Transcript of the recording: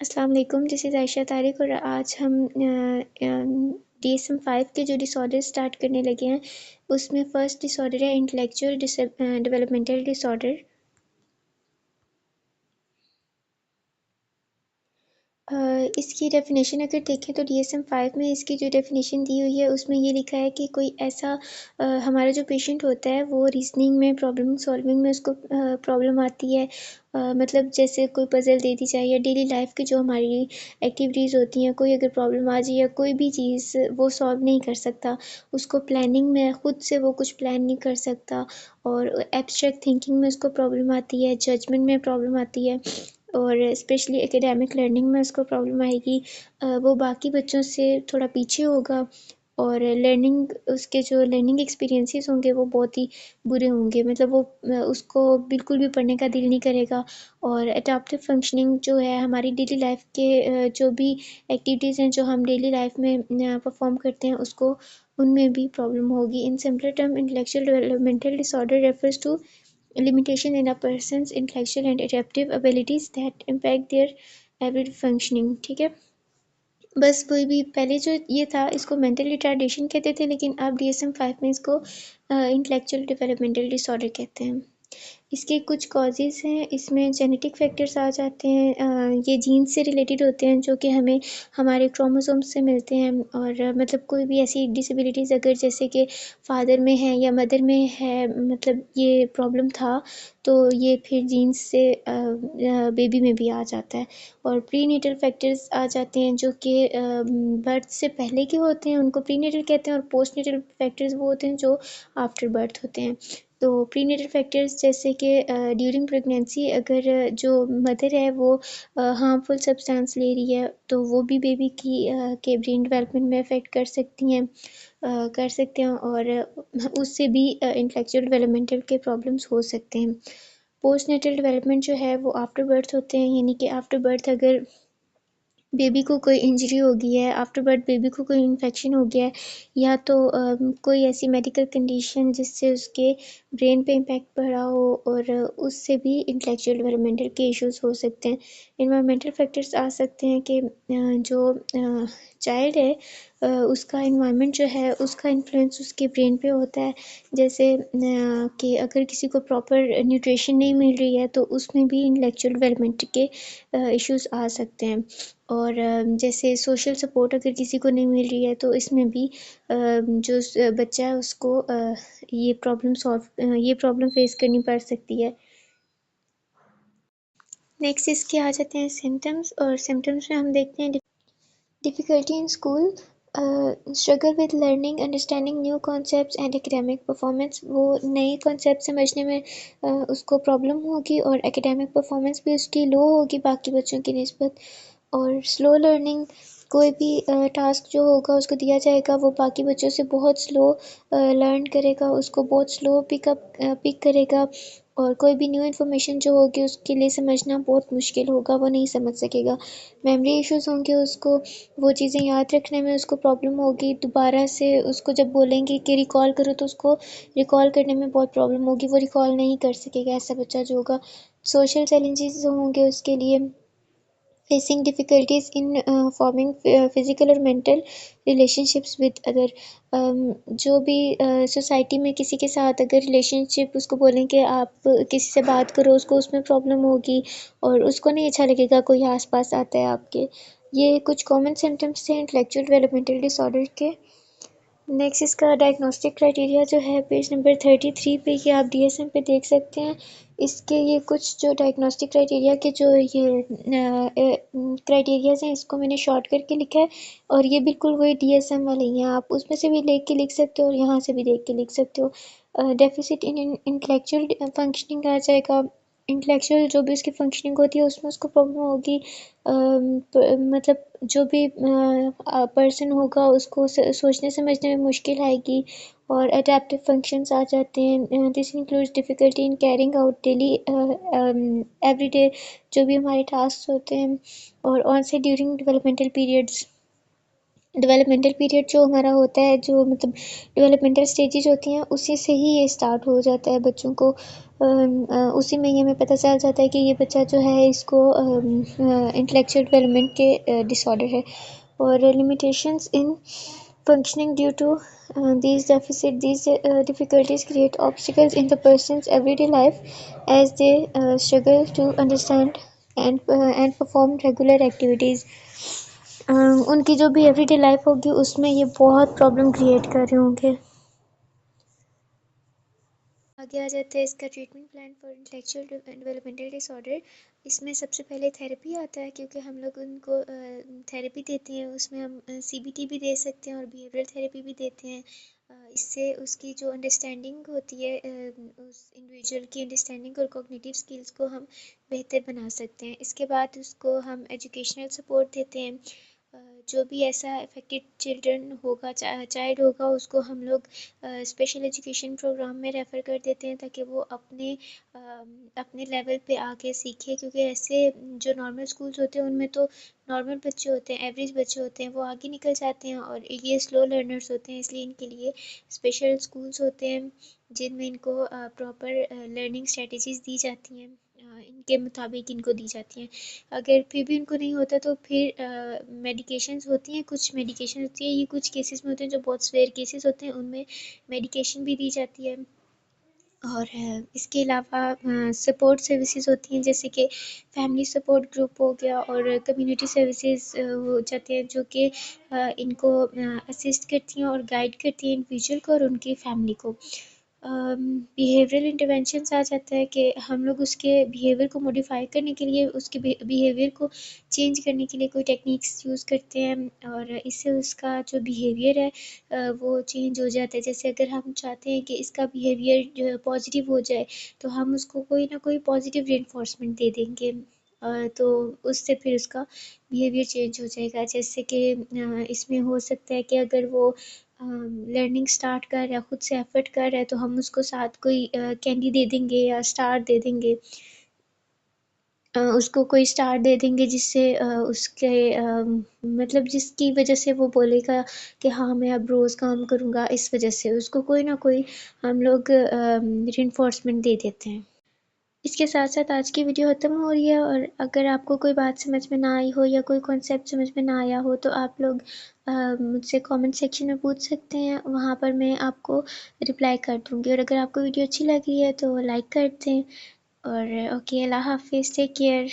अस्सलाम वालेकुम, this is Ayesha Tariq और आज हम DSM-5 के जो डिसऑर्डर स्टार्ट करने लगे हैं उसमें फ़र्स्ट डिसऑर्डर है इंटेलेक्चुअल डेवलपमेंटल डिसऑर्डर। इसकी डेफ़िनेशन अगर देखें तो DSM-5 में इसकी जो डेफ़िनेशन दी हुई है उसमें ये लिखा है कि कोई ऐसा हमारा जो पेशेंट होता है वो रीज़निंग में प्रॉब्लम सॉल्विंग में उसको प्रॉब्लम आती है। मतलब जैसे कोई पज़ल दे दी जाए या डेली लाइफ़ की जो हमारी एक्टिविटीज़ होती हैं, कोई अगर प्रॉब्लम आ जाए या कोई भी चीज़ वो सॉल्व नहीं कर सकता, उसको प्लानिंग में खुद से वो कुछ प्लान नहीं कर सकता और एब्स्ट्रैक्ट थिंकिंग में उसको प्रॉब्लम आती है, जजमेंट में प्रॉब्लम आती है और स्पेशली एकेडमिक लर्निंग में उसको प्रॉब्लम आएगी। वो बाकी बच्चों से थोड़ा पीछे होगा और लर्निंग उसके जो लर्निंग एक्सपीरियंसेस होंगे वो बहुत ही बुरे होंगे। मतलब वो उसको बिल्कुल भी पढ़ने का दिल नहीं करेगा और एडाप्टिव फंक्शनिंग जो है हमारी डेली लाइफ के जो भी एक्टिविटीज़ हैं जो हम डेली लाइफ में परफॉर्म करते हैं उसको उनमें भी प्रॉब्लम होगी। In simpler term intellectual developmental disorder refers to limitation in a person's intellectual and adaptive abilities that impact their everyday functioning। ठीक है, बस वही भी पहले जो ये था इसको मेंटल रिटार्डेशन कहते थे लेकिन अब DSM-5 में इसको इंटेलेक्चुअल डेवलपमेंटल डिसऑर्डर कहते हैं। इसके कुछ कॉजेज़ हैं, इसमें जेनेटिक फैक्टर्स आ जाते हैं। ये जीन से रिलेटेड होते हैं जो कि हमें हमारे क्रोमोसोम्स से मिलते हैं और मतलब कोई भी ऐसी डिसेबिलिटीज़ अगर जैसे कि फादर में है या मदर में है, मतलब ये प्रॉब्लम था तो ये फिर जीन्स से बेबी में भी आ जाता है। और प्रीनेटल फैक्टर्स आ जाते हैं जो कि बर्थ से पहले के होते हैं, उनको प्रीनेटल कहते हैं और पोस्टनेटल फैक्टर्स वो होते हैं जो आफ्टर बर्थ होते हैं। तो प्रीनेटल फैक्टर्स जैसे कि ड्यूरिंग प्रेगनेंसी अगर जो मदर है वो हार्मफुल सब्सटेंस ले रही है तो वो भी बेबी की के ब्रेन डेवलपमेंट में अफेक्ट कर सकती हैं कर सकते हैं और उससे भी इंटेलेक्चुअल डेवलपमेंटल के प्रॉब्लम्स हो सकते हैं। पोस्टनेटल डेवलपमेंट जो है वो आफ्टर बर्थ होते हैं, यानी कि आफ्टर बर्थ अगर बेबी को कोई इंजरी हो गई है, आफ्टर बर्थ बेबी को कोई इन्फेक्शन हो गया है या तो कोई ऐसी मेडिकल कंडीशन जिससे उसके ब्रेन पे इम्पैक्ट पड़ा हो और उससे भी इंटेलेक्चुअल डेवलपमेंटल के इश्यूज हो सकते हैं। इन्वायरमेंटल फैक्टर्स आ सकते हैं कि जो चाइल्ड है उसका इन्वायरमेंट जो है उसका इन्फ्लुएंस उसके ब्रेन पे होता है। जैसे कि अगर किसी को प्रॉपर न्यूट्रिशन नहीं मिल रही है तो उसमें भी इंटेलेक्चुअल डेवलपमेंट के इश्यूज आ सकते हैं। और जैसे सोशल सपोर्ट अगर किसी को नहीं मिल रही है तो इसमें भी जो बच्चा है उसको ये प्रॉब्लम फेस करनी पड़ सकती है। नेक्स्ट इसके आ जाते हैं सिम्टम्स और सिम्टम्स में हम देखते हैं difficulty in school, struggle with learning understanding new concepts and academic performance. वो नए कॉन्सेप्ट समझने में उसको प्रॉब्लम होगी और एकेडमिक परफॉर्मेंस भी उसकी लो होगी बाकी बच्चों की निस्बत। और स्लो लर्निंग, कोई भी टास्क जो होगा उसको दिया जाएगा वो बाकी बच्चों से बहुत स्लो लर्न करेगा, उसको बहुत स्लो पिक करेगा और कोई भी न्यू इन्फॉर्मेशन जो होगी उसके लिए समझना बहुत मुश्किल होगा, वो नहीं समझ सकेगा। मेमोरी इश्यूज़ होंगे उसको, वो चीज़ें याद रखने में उसको प्रॉब्लम होगी, दोबारा से उसको जब बोलेंगे कि रिकॉल करो तो उसको रिकॉल करने में बहुत प्रॉब्लम होगी, वो रिकॉल नहीं कर सकेगा ऐसा बच्चा जो होगा। सोशल चैलेंजेस होंगे उसके लिए, facing difficulties in forming physical और mental relationships with other। जो भी सोसाइटी में किसी के साथ अगर रिलेशनशिप उसको बोलें कि आप किसी से बात करो उसको उसमें प्रॉब्लम होगी और उसको नहीं अच्छा लगेगा कोई आसपास आता है आपके। ये कुछ कॉमन सिम्टम्स थे इंटेलेक्चुअल डेवलपमेंटल डिसऑर्डर के। नेक्स्ट इसका डायग्नोस्टिक क्राइटेरिया जो है पेज नंबर 33 पे ये आप DSM पे देख सकते हैं। इसके ये कुछ जो डायग्नोस्टिक क्राइटेरिया के जो ये क्राइटेरियाज हैं इसको मैंने शॉर्ट करके लिखा है और ये बिल्कुल वही DSM वाले ही हैं, आप उसमें से भी देख के लिख सकते हो और यहाँ से भी देख के लिख सकते हो। डेफिसिट इन इंटेलेक्चुअल फंक्शनिंग आ जाएगा, इंटेलेक्चुअल जो भी उसकी फंक्शनिंग होती है उसमें उसको प्रॉब्लम होगी। मतलब जो भी पर्सन होगा उसको सोचने समझने में मुश्किल आएगी और अडेप्टिव फंक्शंस आ जाते हैं। This includes difficulty in carrying out daily everyday जो भी हमारे टास्क होते हैं और ऑन से during developmental periods. Developmental period जो हमारा होता है, जो मतलब डेवलपमेंटल स्टेजेस होती हैं, उसी से ही ये स्टार्ट हो जाता है बच्चों को। उसी में ही हमें पता चल जाता है कि ये बच्चा जो है इसको इंटेलेक्चुअल डेवलपमेंट के डिसऑर्डर है। और limitations in functioning due to these deficit these difficulties create obstacles in the person's everyday life as they struggle to understand and perform regular activities। उनकी जो भी एवरीडे लाइफ होगी उसमें ये बहुत प्रॉब्लम क्रिएट कर रहे होंगे। आगे आ जाता है इसका treatment plan for intellectual developmental disorder. इसमें सबसे पहले थेरेपी आता है, क्योंकि हम लोग उनको थेरेपी देते हैं। उसमें हम सीबीटी भी दे सकते हैं और बिहेवियरल थेरेपी भी देते हैं। इससे उसकी जो अंडरस्टैंडिंग होती है, उस इंडिविजुअल की अंडरस्टैंडिंग और कॉग्निटिव स्किल्स को हम बेहतर बना सकते हैं। इसके बाद उसको हम एजुकेशनल सपोर्ट देते हैं। जो भी ऐसा अफेक्टेड चिल्ड्रन होगा, चाइल्ड होगा, उसको हम लोग स्पेशल एजुकेशन प्रोग्राम में रेफ़र कर देते हैं, ताकि वो अपने लेवल पे आके सीखे। क्योंकि ऐसे जो नॉर्मल स्कूल्स होते हैं उनमें तो नॉर्मल बच्चे होते हैं, एवरेज बच्चे होते हैं, वो आगे निकल जाते हैं, और ये स्लो लर्नर्स होते हैं। इसलिए इनके लिए स्पेशल स्कूल्स होते हैं जिनमें इनको प्रॉपर लर्निंग स्ट्रेटजीज दी जाती हैं, इनके मुताबिक इनको दी जाती हैं। अगर फिर भी उनको नहीं होता तो फिर मेडिकेशंस होती हैं, कुछ मेडिकेशन होती है, ये कुछ केसेस में होते हैं जो बहुत स्वेयर केसेस होते हैं, उनमें मेडिकेशन भी दी जाती है। और इसके अलावा सपोर्ट सर्विसेज होती हैं, जैसे कि फैमिली सपोर्ट ग्रुप हो गया, और कम्युनिटी सर्विसेज हो जाते हैं, जो कि इनको असिस्ट करती हैं और गाइड करती हैं इंडिविजुअल को और उनकी फैमिली को। बिहेवियरल इंटरवेंशंस आ जाता है कि हम लोग उसके बिहेवियर को मॉडिफाई करने के लिए, उसके बिहेवियर को चेंज करने के लिए कोई टेक्निक्स यूज़ करते हैं, और इससे उसका जो बिहेवियर है वो चेंज हो जाता है। जैसे अगर हम चाहते हैं कि इसका बिहेवियर जो है पॉजिटिव हो जाए, तो हम उसको कोई ना कोई पॉजिटिव रेनफोर्समेंट दे देंगे, तो उससे फिर उसका बिहेवियर चेंज हो जाएगा। जैसे कि इसमें हो सकता है कि अगर वो लर्निंग स्टार्ट कर रहा है, खुद से एफर्ट कर रहा है, तो हम उसको साथ कोई कैंडी दे देंगे या स्टार दे देंगे। उसको कोई स्टार दे देंगे जिससे उसके मतलब जिसकी वजह से वो बोलेगा कि हाँ मैं अब रोज़ काम करूँगा। इस वजह से उसको कोई ना कोई हम लोग रिइंफोर्समेंट दे देते हैं। इसके साथ साथ आज की वीडियो ख़त्म हो रही है, और अगर आपको कोई बात समझ में ना आई हो या कोई कॉन्सेप्ट समझ में ना आया हो, तो आप लोग मुझसे कमेंट सेक्शन में पूछ सकते हैं। वहाँ पर मैं आपको रिप्लाई कर दूँगी। और अगर आपको वीडियो अच्छी लगी है तो लाइक कर दें। और ओके, अल्लाह हाफ़िज़, टेक केयर।